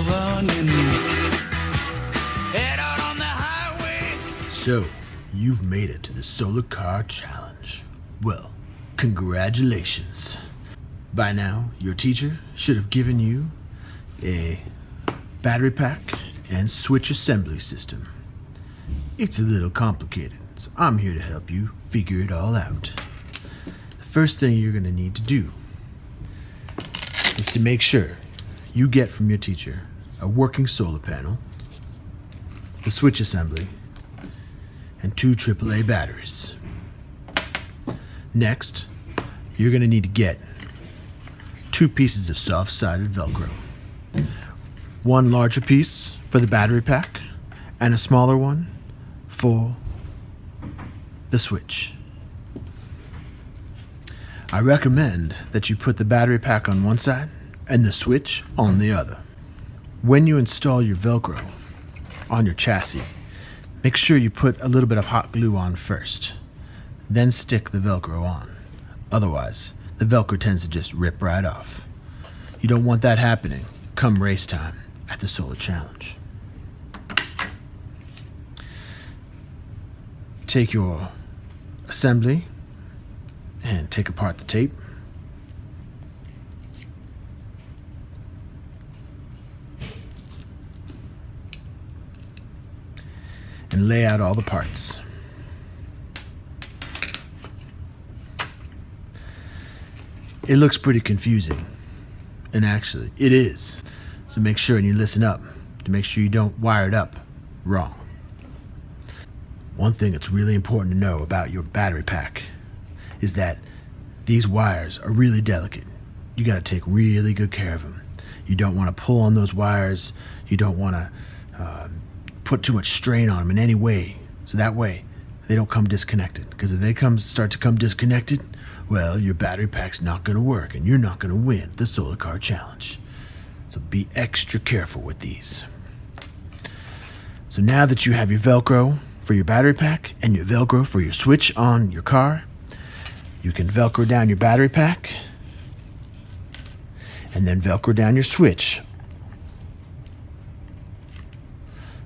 running. Head out on the highway. So, you've made it to the Solar Car Challenge. Well, congratulations. By now, your teacher should have given you a battery pack and switch assembly system. It's a little complicated, so I'm here to help you figure it all out. The first thing you're going to need to do is to make sure you get from your teacher a working solar panel, the switch assembly, and 2 AAA batteries. Next, you're going to need to get 2 pieces of soft-sided Velcro. One larger piece for the battery pack and a smaller one for the switch. I recommend that you put the battery pack on one side and the switch on the other. When you install your Velcro on your chassis, make sure you put a little bit of hot glue on first, then stick the Velcro on. Otherwise, the Velcro tends to just rip right off. You don't want that happening come race time at the Solar Challenge. Take your assembly and take apart the tape. And lay out all the parts. It looks pretty confusing, and actually it is. So make sure and you listen up to make sure you don't wire it up wrong. One thing that's really important to know about your battery pack is that these wires are really delicate. You got to take really good care of them. You don't want to pull on those wires. You don't want to put too much strain on them in any way, so that way they don't come disconnected. Because if they start to come disconnected, well, your battery pack's not going to work and you're not going to win the Solar Car Challenge. So be extra careful with these. So now that you have your Velcro for your battery pack and your Velcro for your switch on your car, you can Velcro down your battery pack and then Velcro down your switch.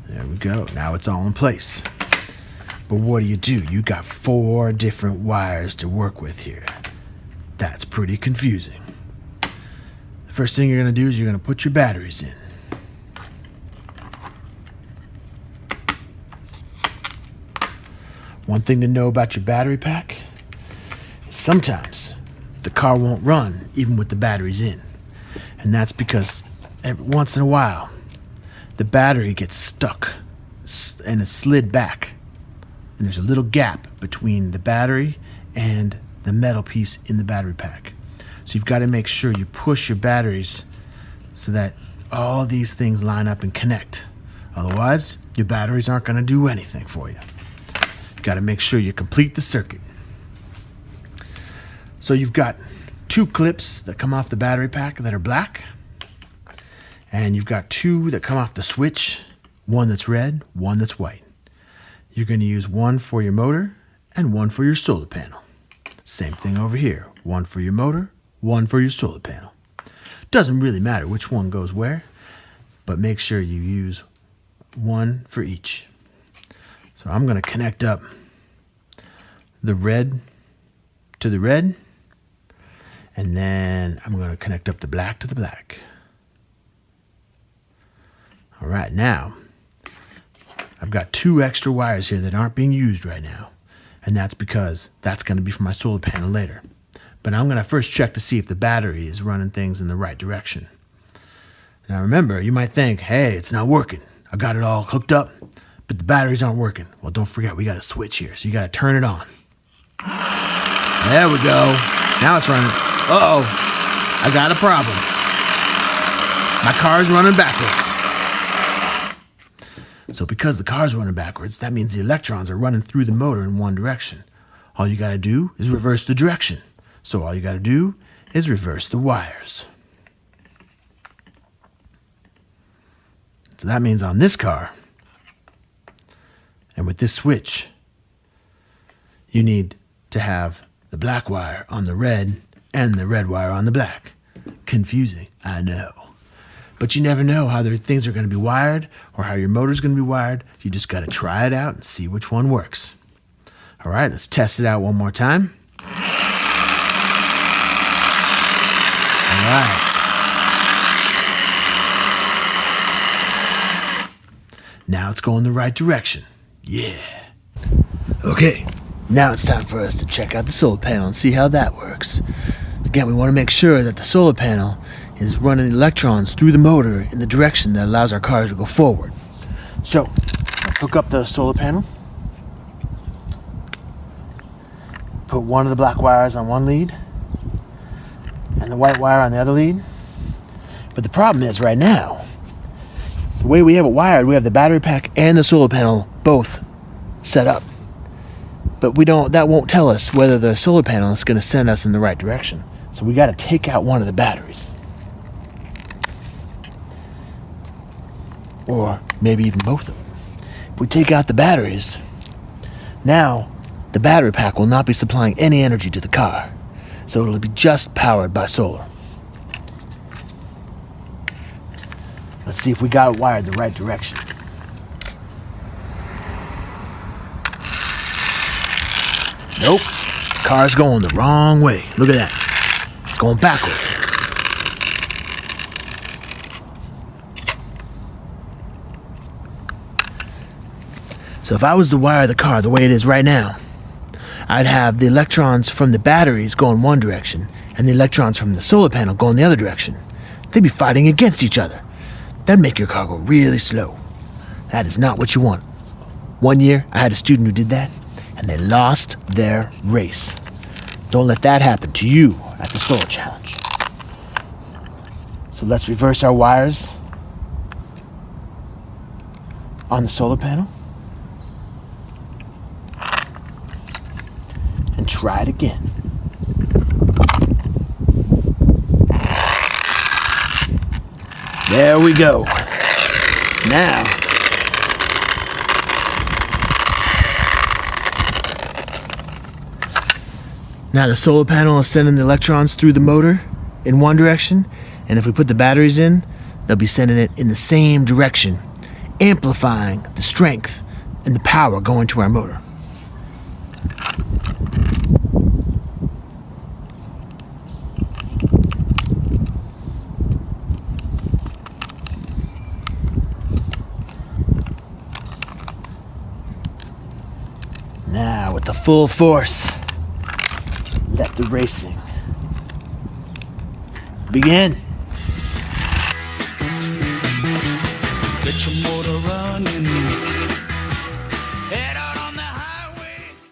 There we go. Now it's all in place. But what do? You got 4 different wires to work with here. That's pretty confusing. The first thing you're going to do is you're going to put your batteries in. One thing to know about your battery pack is sometimes the car won't run even with the batteries in. And that's because every once in a while the battery gets stuck and it's slid back. And there's a little gap between the battery and the metal piece in the battery pack. So you've got to make sure you push your batteries so that all these things line up and connect. Otherwise, your batteries aren't going to do anything for you. You've got to make sure you complete the circuit. So you've got 2 clips that come off the battery pack that are black. And you've got 2 that come off the switch, one that's red, one that's white. You're going to use one for your motor and one for your solar panel. Same thing over here. One for your motor, one for your solar panel. Doesn't really matter which one goes where, but make sure you use one for each. So I'm going to connect up the red to the red, and then I'm going to connect up the black to the black. All right, now I've got 2 extra wires here that aren't being used right now, and that's because that's going to be for my solar panel later. But I'm going to first check to see if the battery is running things in the right direction. Now remember, you might think, hey, it's not working. I got it all hooked up, but the batteries aren't working. Well, don't forget, we got a switch here, so you got to turn it on. There we go. Now it's running. Uh-oh, I got a problem. My car's running backwards. So because the car's running backwards, that means the electrons are running through the motor in one direction. All you got to do is reverse the direction. So all you got to do is reverse the wires. So that means on this car, and with this switch, you need to have the black wire on the red and the red wire on the black. Confusing, I know. But you never know how their things are going to be wired or how your motor's going to be wired. You just got to try it out and see which one works. All right, let's test it out one more time. All right. Now it's going the right direction. Yeah. Okay, now it's time for us to check out the solar panel and see how that works. Again, we want to make sure that the solar panel is running electrons through the motor in the direction that allows our cars to go forward. So, let's hook up the solar panel. Put one of the black wires on one lead and the white wire on the other lead. But the problem is right now, the way we have it wired, we have the battery pack and the solar panel both set up. But that won't tell us whether the solar panel is going to send us in the right direction. So we got to take out one of the batteries. Or maybe even both of them. If we take out the batteries, now the battery pack will not be supplying any energy to the car. So it'll be just powered by solar. Let's see if we got it wired the right direction. Nope. Car's going the wrong way. Look at that. It's going backwards. So if I was to wire the car the way it is right now, I'd have the electrons from the batteries going one direction and the electrons from the solar panel going the other direction. They'd be fighting against each other. That'd make your car go really slow. That is not what you want. One year, I had a student who did that, and they lost their race. Don't let that happen to you at the Solar Challenge. So let's reverse our wires on the solar panel. And try it again. There we go. Now the solar panel is sending the electrons through the motor in one direction, and if we put the batteries in, they'll be sending it in the same direction, amplifying the strength and the power going to our motor. Now with the full force, let the racing begin. Get your motor running.